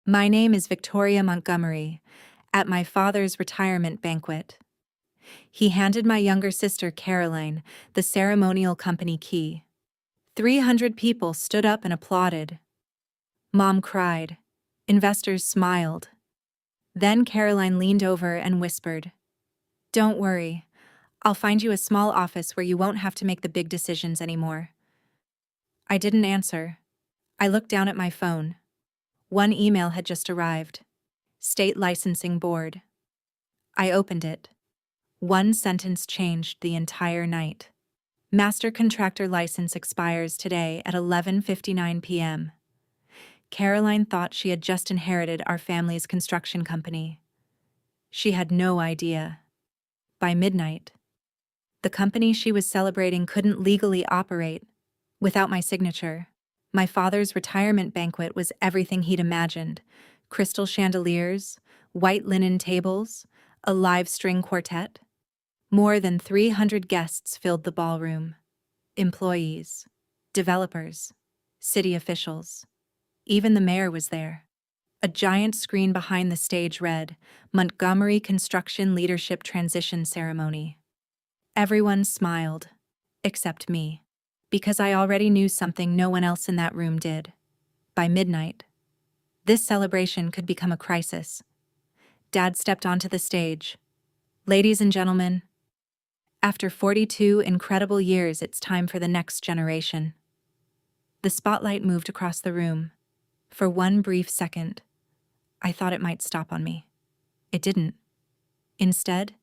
My name is Victoria Montgomery, at my father's retirement banquet. He handed my younger sister Caroline the ceremonial company key. 300 people stood up and applauded. Mom cried. Investors smiled. Then Caroline leaned over and whispered, "Don't worry. I'll find you a small office where you won't have to make the big decisions anymore." I didn't answer. I looked down at my phone. One email had just arrived. State Licensing Board. I opened it. One sentence changed the entire night. Master contractor license expires today at 11:59 p.m. Caroline thought she had just inherited our family's construction company. She had no idea. By midnight, the company she was celebrating couldn't legally operate without my signature. My father's retirement banquet was everything he'd imagined: crystal chandeliers, white linen tables, a live string quartet. More than 300 guests filled the ballroom. Employees, developers, city officials. Even the mayor was there. A giant screen behind the stage read, "Montgomery Construction Leadership Transition Ceremony." Everyone smiled, except me, because I already knew something no one else in that room did. By midnight, this celebration could become a crisis. Dad stepped onto the stage. "Ladies and gentlemen, after 42 incredible years, it's time for the next generation." The spotlight moved across the room. For one brief second, I thought it might stop on me. It didn't. Instead,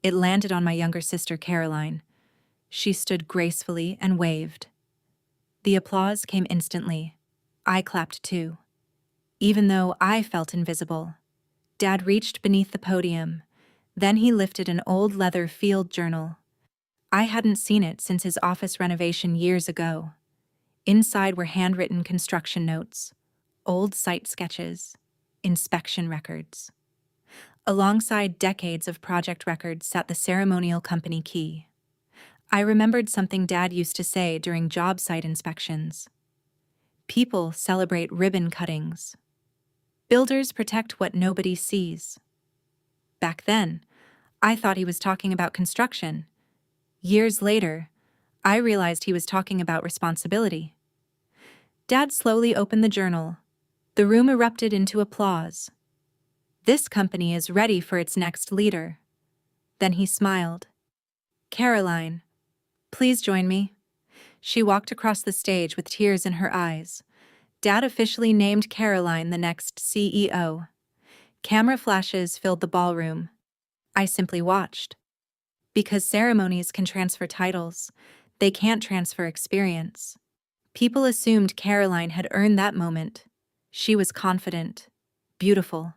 it landed on my younger sister Caroline. She stood gracefully and waved. The applause came instantly. I clapped too. Even though I felt invisible. Dad reached beneath the podium. Then he lifted an old leather field journal. I hadn't seen it since his office renovation years ago. Inside were handwritten construction notes, old site sketches, inspection records. Alongside decades of project records sat the ceremonial company key. I remembered something Dad used to say during job site inspections. People celebrate ribbon cuttings. Builders protect what nobody sees. Back then, I thought he was talking about construction. Years later, I realized he was talking about responsibility. Dad slowly opened the journal. The room erupted into applause. "This company is ready for its next leader." Then he smiled. "Caroline, please join me." She walked across the stage with tears in her eyes. Dad officially named Caroline the next CEO. Camera flashes filled the ballroom. I simply watched. Because ceremonies can transfer titles, they can't transfer experience. People assumed Caroline had earned that moment. She was confident, beautiful,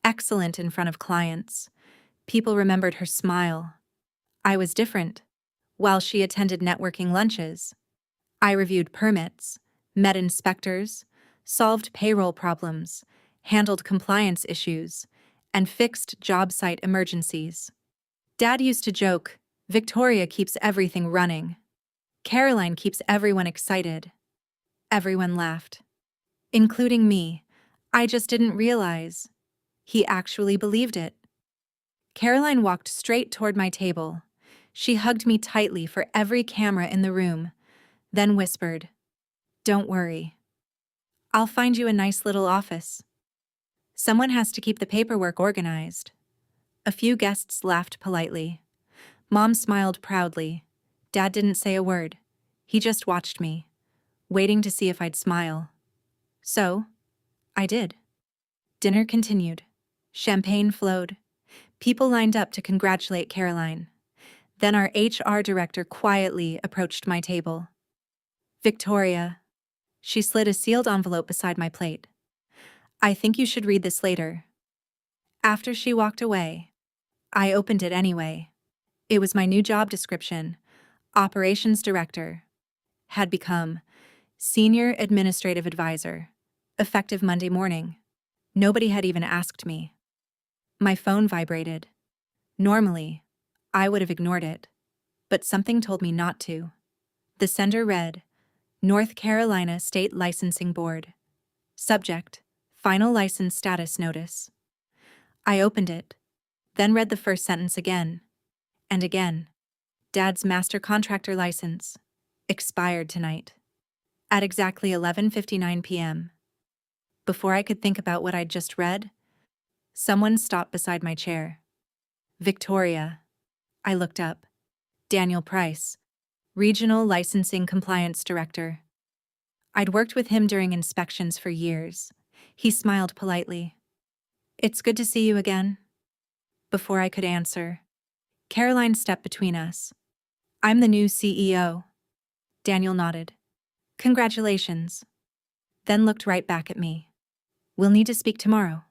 excellent in front of clients. People remembered her smile. I was different. While she attended networking lunches, I reviewed permits, met inspectors, solved payroll problems, handled compliance issues, and fixed job site emergencies. Dad used to joke, "Victoria keeps everything running. Caroline keeps everyone excited." Everyone laughed, including me. I just didn't realize. He actually believed it. Caroline walked straight toward my table. She hugged me tightly for every camera in the room, then whispered, "Don't worry. I'll find you a nice little office. Someone has to keep the paperwork organized." A few guests laughed politely. Mom smiled proudly. Dad didn't say a word. He just watched me, waiting to see if I'd smile. So, I did. Dinner continued. Champagne flowed. People lined up to congratulate Caroline. Then our HR director quietly approached my table. "Victoria." She slid a sealed envelope beside my plate. "I think you should read this later." After she walked away, I opened it anyway. It was my new job description. Operations Director. Had become Senior Administrative Advisor. Effective Monday morning. Nobody had even asked me. My phone vibrated. Normally, I would have ignored it, but something told me not to. The sender read, "North Carolina State Licensing Board. Subject, Final license status notice. I opened it, then read the first sentence again and again. Dad's master contractor license. Expired tonight. At exactly 11:59 p.m. Before I could think about what I'd just read, someone stopped beside my chair. Victoria. I looked up. Daniel Price, Regional Licensing Compliance Director. I'd worked with him during inspections for years. He smiled politely. It's good to see you again. Before I could answer, Caroline stepped between us. I'm the new CEO. Daniel nodded. Congratulations. Then looked right back at me. We'll need to speak tomorrow.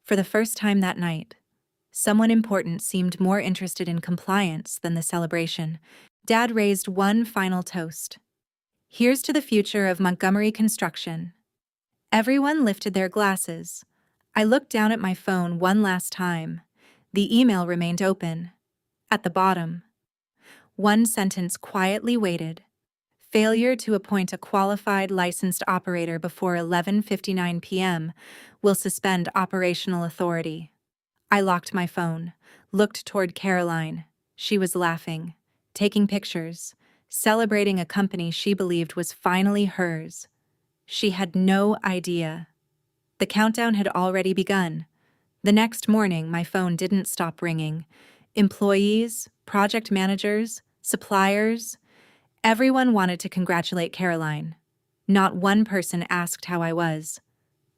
For the first time that night, someone important seemed more interested in compliance than the celebration. Dad raised one final toast. Here's to the future of Montgomery Construction. Everyone lifted their glasses. I looked down at my phone one last time. The email remained open. At the bottom, one sentence quietly waited. Failure to appoint a qualified licensed operator before 11:59 p.m. will suspend operational authority. I locked my phone, looked toward Caroline. She was laughing, taking pictures, celebrating a company she believed was finally hers. She had no idea. The countdown had already begun. The next morning, my phone didn't stop ringing. Employees, project managers, suppliers, everyone wanted to congratulate Caroline. Not one person asked how I was.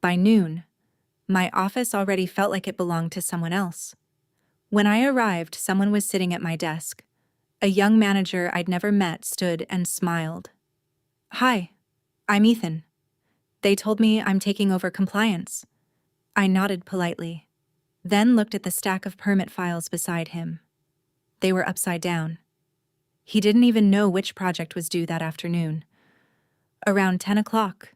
By noon, my office already felt like it belonged to someone else. When I arrived, someone was sitting at my desk. A young manager I'd never met stood and smiled. Hi, I'm Ethan. They told me I'm taking over compliance. I nodded politely, then looked at the stack of permit files beside him. They were upside down. He didn't even know which project was due that afternoon. Around 10 o'clock,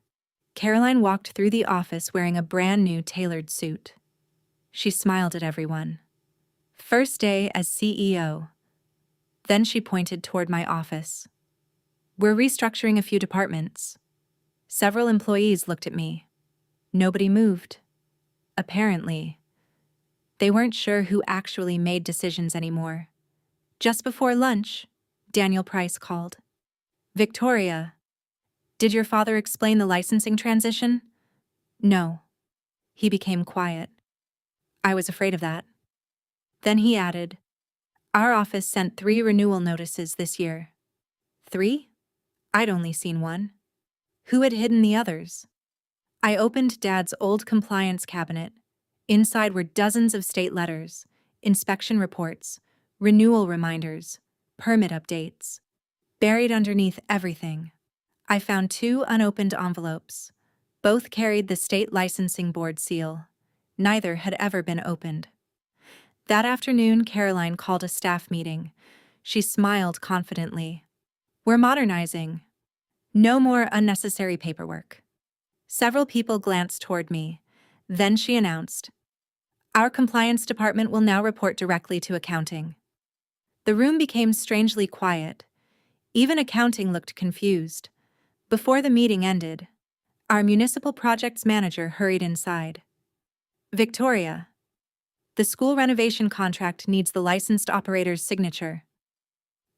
Caroline walked through the office wearing a brand new tailored suit. She smiled at everyone. First day as CEO. Then she pointed toward my office. We're restructuring a few departments. Several employees looked at me. Nobody moved. Apparently, they weren't sure who actually made decisions anymore. Just before lunch, Daniel Price called. Victoria, did your father explain the licensing transition? No. He became quiet. I was afraid of that. Then he added, our office sent 3 renewal notices this year. 3? I'd only seen one. Who had hidden the others? I opened Dad's old compliance cabinet. Inside were dozens of state letters, inspection reports, renewal reminders, permit updates. Buried underneath everything, I found 2 unopened envelopes. Both carried the state licensing board seal. Neither had ever been opened. That afternoon, Caroline called a staff meeting. She smiled confidently. We're modernizing. No more unnecessary paperwork. Several people glanced toward me. Then she announced, our compliance department will now report directly to accounting. The room became strangely quiet. Even accounting looked confused. Before the meeting ended, our municipal projects manager hurried inside. Victoria, the school renovation contract needs the licensed operator's signature.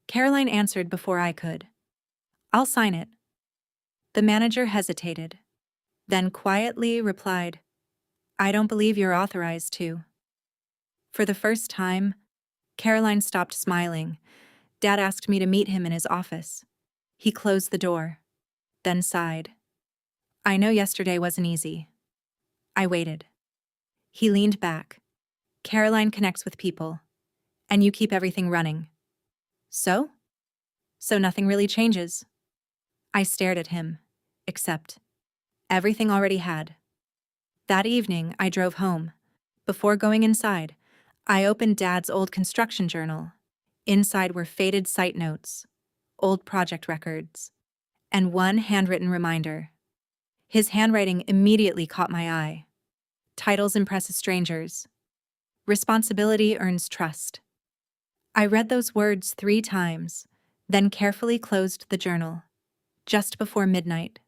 Caroline answered before I could. I'll sign it. The manager hesitated, then quietly replied, I don't believe you're authorized to. For the first time, Caroline stopped smiling. Dad asked me to meet him in his office. He closed the door, then sighed. I know yesterday wasn't easy. I waited. He leaned back. Caroline connects with people, and you keep everything running. So? So nothing really changes. I stared at him, except everything already had. That evening, I drove home. Before going inside, I opened Dad's old construction journal. Inside were faded site notes, old project records, and one handwritten reminder. His handwriting immediately caught my eye. Titles impress strangers. Responsibility earns trust. I read those words 3 times, then carefully closed the journal. Just before midnight,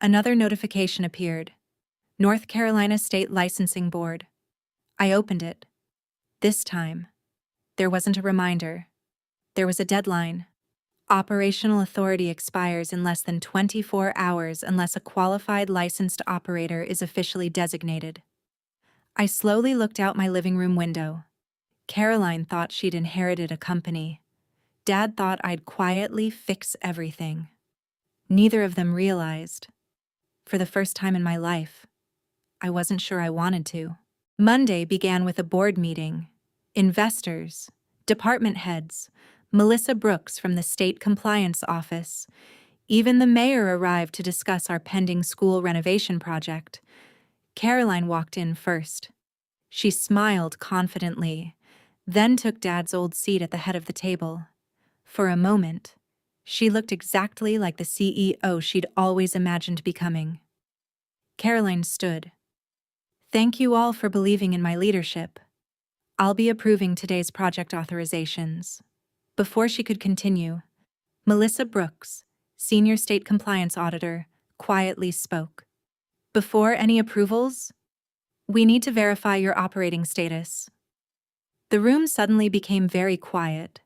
another notification appeared. North Carolina State Licensing Board. I opened it. This time, there wasn't a reminder. There was a deadline. Operational authority expires in less than 24 hours unless a qualified licensed operator is officially designated. I slowly looked out my living room window. Caroline thought she'd inherited a company. Dad thought I'd quietly fix everything. Neither of them realized. For the first time in my life, I wasn't sure I wanted to. Monday began with a board meeting. Investors, department heads, Melissa Brooks from the State Compliance Office. Even the mayor arrived to discuss our pending school renovation project. Caroline walked in first. She smiled confidently, then took Dad's old seat at the head of the table. For a moment, she looked exactly like the CEO she'd always imagined becoming. Caroline stood. "Thank you all for believing in my leadership. I'll be approving today's project authorizations." Before she could continue, Melissa Brooks, Senior State Compliance Auditor, quietly spoke. "Before any approvals, we need to verify your operating status." The room suddenly became very quiet.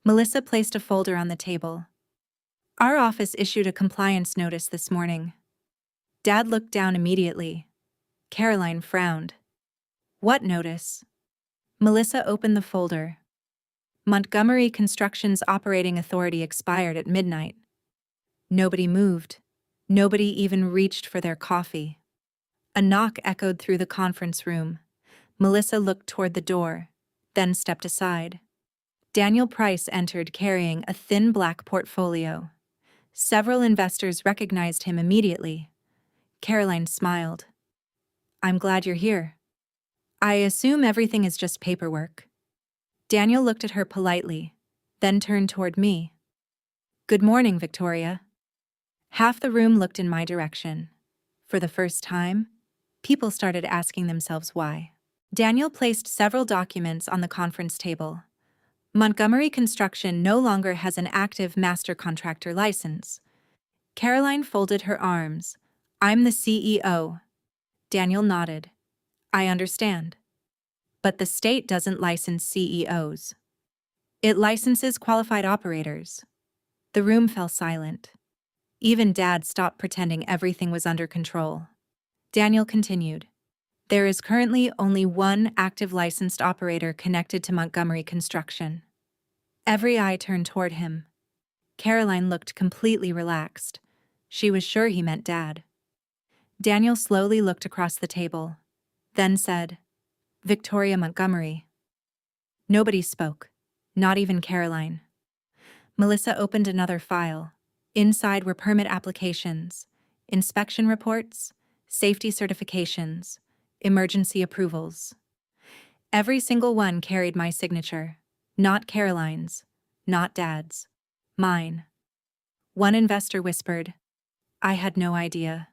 Melissa placed a folder on the table. "Our office issued a compliance notice this morning." Dad looked down immediately. Caroline frowned. "What notice?" Melissa opened the folder. Montgomery Construction's operating authority expired at midnight. Nobody moved. Nobody even reached for their coffee. A knock echoed through the conference room. Melissa looked toward the door, then stepped aside. Daniel Price entered carrying a thin black portfolio. Several investors recognized him immediately. Caroline smiled. "I'm glad you're here. I assume everything is just paperwork." Daniel looked at her politely, then turned toward me. "Good morning, Victoria." Half the room looked in my direction. For the first time, people started asking themselves why. Daniel placed several documents on the conference table. Montgomery Construction no longer has an active master contractor license. Caroline folded her arms. "I'm the CEO." Daniel nodded. "I understand. But the state doesn't license CEOs. It licenses qualified operators." The room fell silent. Even Dad stopped pretending everything was under control. Daniel continued. "There is currently only one active licensed operator connected to Montgomery Construction." Every eye turned toward him. Caroline looked completely relaxed. She was sure he meant Dad. Daniel slowly looked across the table, then said, "Victoria Montgomery." Nobody spoke, not even Caroline. Melissa opened another file. Inside were permit applications, inspection reports, safety certifications, emergency approvals. Every single one carried my signature, not Caroline's, not Dad's, mine. One investor whispered, "I had no idea."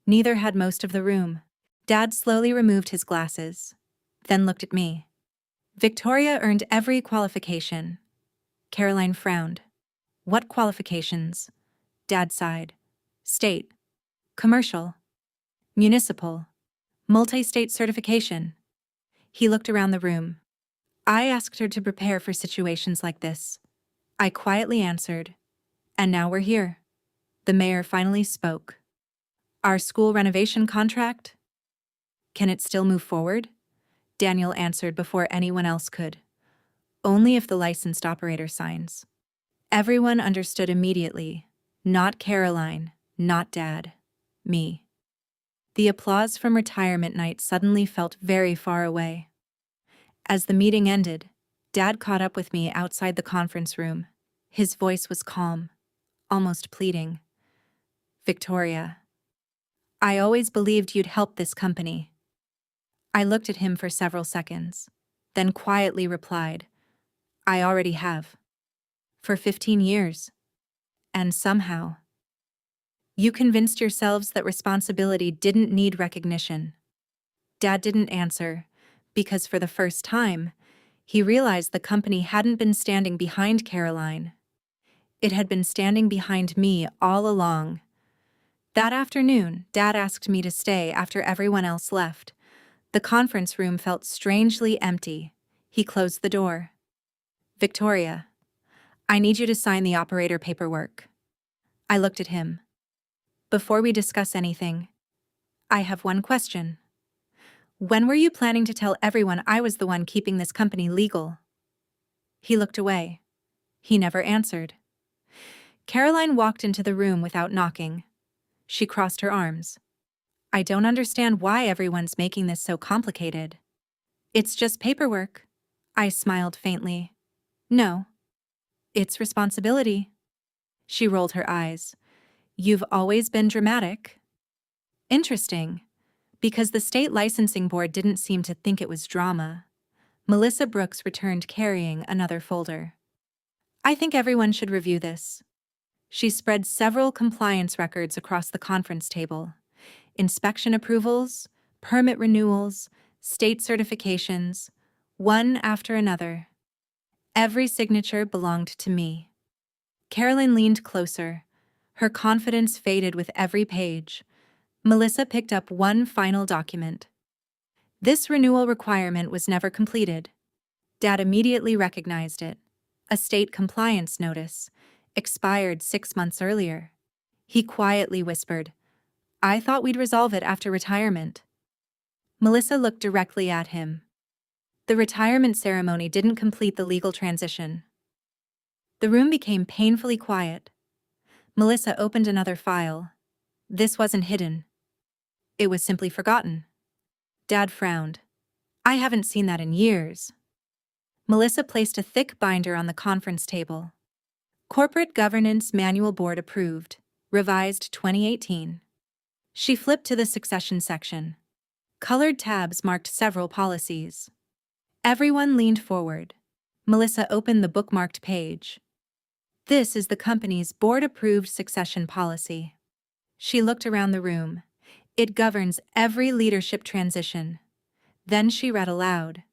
Neither had most of the room. Dad slowly removed his glasses, then looked at me. "Victoria earned every qualification." Caroline frowned. "What qualifications?" Dad sighed. "State, commercial, municipal, multi-state certification." He looked around the room. "I asked her to prepare for situations like this." I quietly answered, "And now we're here." The mayor finally spoke. "Our school renovation contract? Can it still move forward?" Daniel answered before anyone else could. "Only if the licensed operator signs." Everyone understood immediately. Not Caroline, not Dad, me. The applause from retirement night suddenly felt very far away. As the meeting ended, Dad caught up with me outside the conference room. His voice was calm, almost pleading. "Victoria, I always believed you'd help this company." I looked at him for several seconds, then quietly replied, "I already have. For 15 years. And somehow, you convinced yourselves that responsibility didn't need recognition." Dad didn't answer, because for the first time, he realized the company hadn't been standing behind Caroline. It had been standing behind me all along. That afternoon, Dad asked me to stay after everyone else left. The conference room felt strangely empty. He closed the door. Victoria, I need you to sign the operator paperwork. I looked at him. Before we discuss anything, I have one question. When were you planning to tell everyone I was the one keeping this company legal? He looked away. He never answered. Caroline walked into the room without knocking. She crossed her arms. I don't understand why everyone's making this so complicated. It's just paperwork. I smiled faintly. No. It's responsibility. She rolled her eyes. You've always been dramatic. Interesting. Because the state licensing board didn't seem to think it was drama. Melissa Brooks returned carrying another folder. I think everyone should review this. She spread several compliance records across the conference table. Inspection approvals, permit renewals, state certifications, one after another. Every signature belonged to me. Caroline leaned closer. Her confidence faded with every page. Melissa picked up one final document. This renewal requirement was never completed. Dad immediately recognized it. A state compliance notice, expired 6 months earlier. He quietly whispered, I thought we'd resolve it after retirement. Melissa looked directly at him. The retirement ceremony didn't complete the legal transition. The room became painfully quiet. Melissa opened another file. This wasn't hidden. It was simply forgotten. Dad frowned. I haven't seen that in years. Melissa placed a thick binder on the conference table. Corporate Governance Manual Board approved, revised 2018. She flipped to the succession section. Colored tabs marked several policies. Everyone leaned forward. Melissa opened the bookmarked page. This is the company's board-approved succession policy. She looked around the room. It governs every leadership transition. Then she read aloud.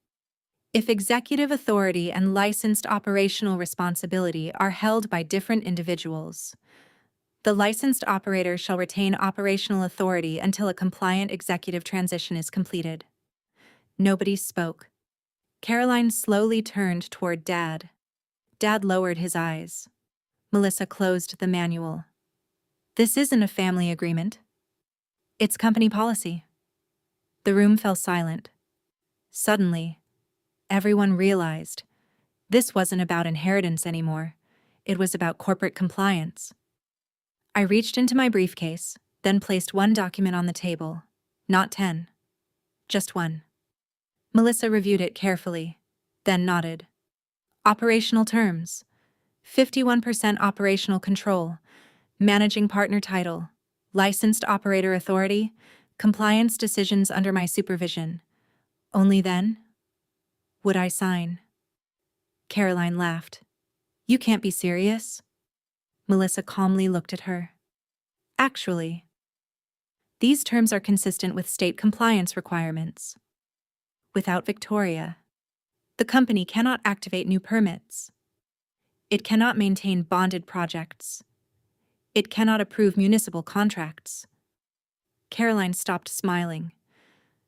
If executive authority and licensed operational responsibility are held by different individuals, the licensed operator shall retain operational authority until a compliant executive transition is completed. Nobody spoke. Caroline slowly turned toward Dad. Dad lowered his eyes. Melissa closed the manual. This isn't a family agreement. It's company policy. The room fell silent. Suddenly, everyone realized this wasn't about inheritance anymore. It was about corporate compliance. I reached into my briefcase, then placed one document on the table. Not 10. Just one. Melissa reviewed it carefully, then nodded. Operational terms. 51% operational control. Managing partner title. Licensed operator authority. Compliance decisions under my supervision. Only then would I sign. Caroline laughed. You can't be serious. Melissa calmly looked at her. Actually, these terms are consistent with state compliance requirements. Without Victoria, the company cannot activate new permits. It cannot maintain bonded projects. It cannot approve municipal contracts. Caroline stopped smiling.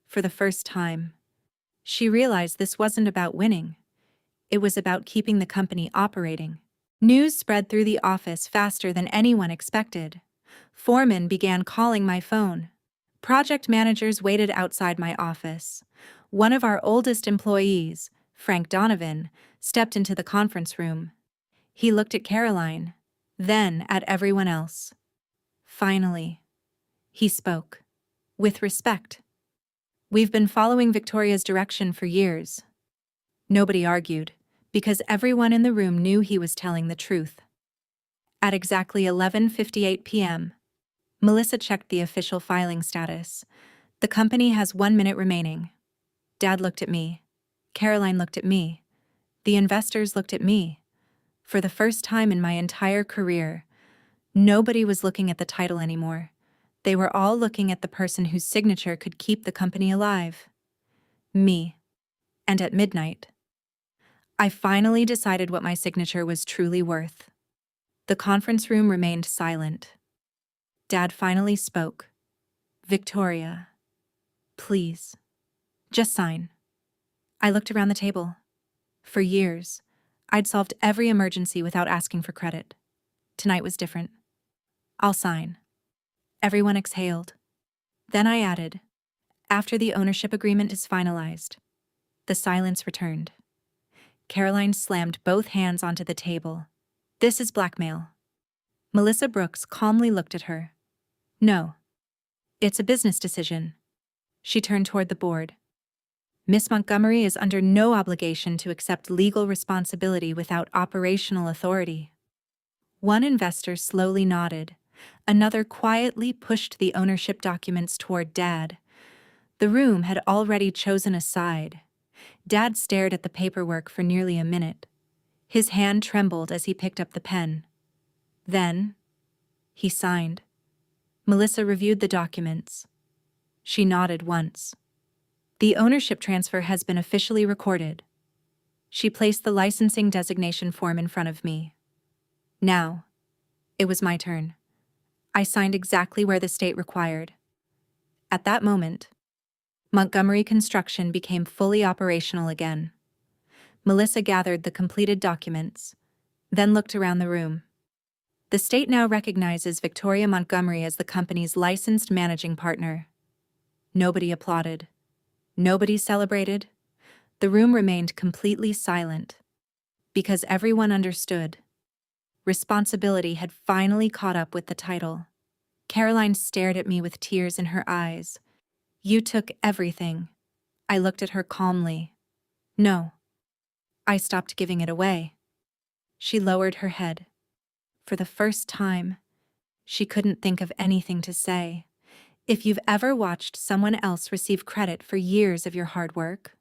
For the first time, she realized this wasn't about winning. It was about keeping the company operating. News spread through the office faster than anyone expected. Foremen began calling my phone. Project managers waited outside my office. One of our oldest employees, Frank Donovan, stepped into the conference room. He looked at Caroline, then at everyone else. Finally, he spoke. With respect. We've been following Victoria's direction for years. Nobody argued, because everyone in the room knew he was telling the truth. At exactly 11:58 p.m., Melissa checked the official filing status. The company has 1 minute remaining. Dad looked at me. Caroline looked at me. The investors looked at me. For the first time in my entire career, nobody was looking at the title anymore. They were all looking at the person whose signature could keep the company alive. Me. And at midnight, I finally decided what my signature was truly worth. The conference room remained silent. Dad finally spoke. "Victoria, please, just sign." I looked around the table. For years, I'd solved every emergency without asking for credit. Tonight was different. "I'll sign." Everyone exhaled. Then I added, "After the ownership agreement is finalized." The silence returned. Caroline slammed both hands onto the table. "This is blackmail." Melissa Brooks calmly looked at her. "No. It's a business decision." She turned toward the board. "Miss Montgomery is under no obligation to accept legal responsibility without operational authority." One investor slowly nodded. Another quietly pushed the ownership documents toward Dad. The room had already chosen a side. Dad stared at the paperwork for nearly a minute. His hand trembled as he picked up the pen. Then, he signed. Melissa reviewed the documents. She nodded once. "The ownership transfer has been officially recorded." She placed the licensing designation form in front of me. Now, it was my turn. I signed exactly where the state required. At that moment, Montgomery Construction became fully operational again. Melissa gathered the completed documents, then looked around the room. The state now recognizes Victoria Montgomery as the company's licensed managing partner. Nobody applauded. Nobody celebrated. The room remained completely silent. Because everyone understood. Responsibility had finally caught up with the title. Caroline stared at me with tears in her eyes. "You took everything." I looked at her calmly. "No. I stopped giving it away." She lowered her head. For the first time, she couldn't think of anything to say. If you've ever watched someone else receive credit for years of your hard work,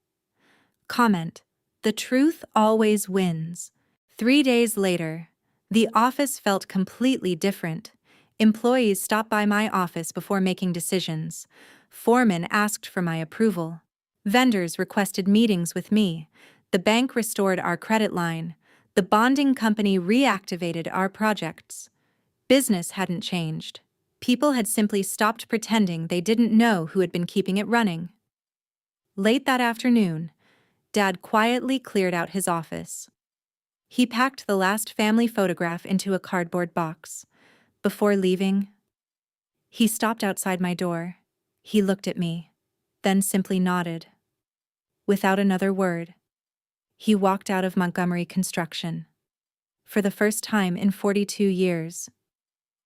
comment, "The truth always wins." 3 days later, the office felt completely different. Employees stopped by my office before making decisions. Foremen asked for my approval. Vendors requested meetings with me. The bank restored our credit line. The bonding company reactivated our projects. Business hadn't changed. People had simply stopped pretending they didn't know who had been keeping it running. Late that afternoon, Dad quietly cleared out his office. He packed the last family photograph into a cardboard box. Before leaving, he stopped outside my door. He looked at me, then simply nodded. Without another word, he walked out of Montgomery Construction. For the first time in 42 years,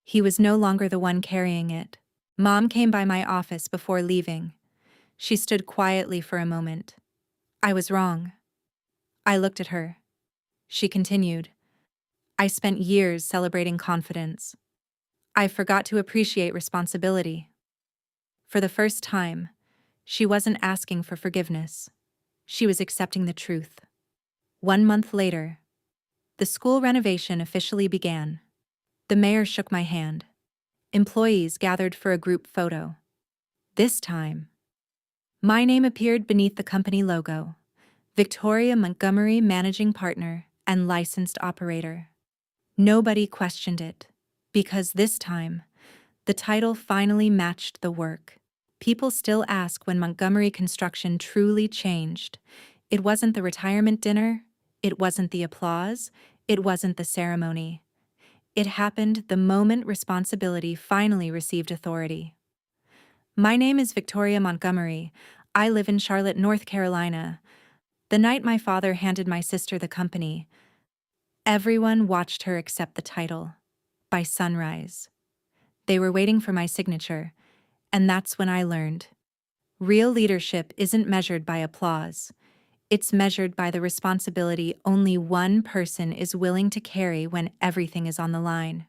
he was no longer the one carrying it. Mom came by my office before leaving. She stood quietly for a moment. "I was wrong." I looked at her. She continued, "I spent years celebrating confidence. I forgot to appreciate responsibility." For the first time, she wasn't asking for forgiveness. She was accepting the truth. 1 month later, the school renovation officially began. The mayor shook my hand. Employees gathered for a group photo. This time, my name appeared beneath the company logo. Victoria Montgomery, Managing Partner and Licensed Operator. Nobody questioned it, because this time, the title finally matched the work. People still ask when Montgomery Construction truly changed. It wasn't the retirement dinner, it wasn't the applause, it wasn't the ceremony. It happened the moment responsibility finally received authority. My name is Victoria Montgomery. I live in Charlotte, North Carolina. The night my father handed my sister the company, everyone watched her accept the title. By sunrise. They were waiting for my signature, and that's when I learned. Real leadership isn't measured by applause. It's measured by the responsibility only one person is willing to carry when everything is on the line.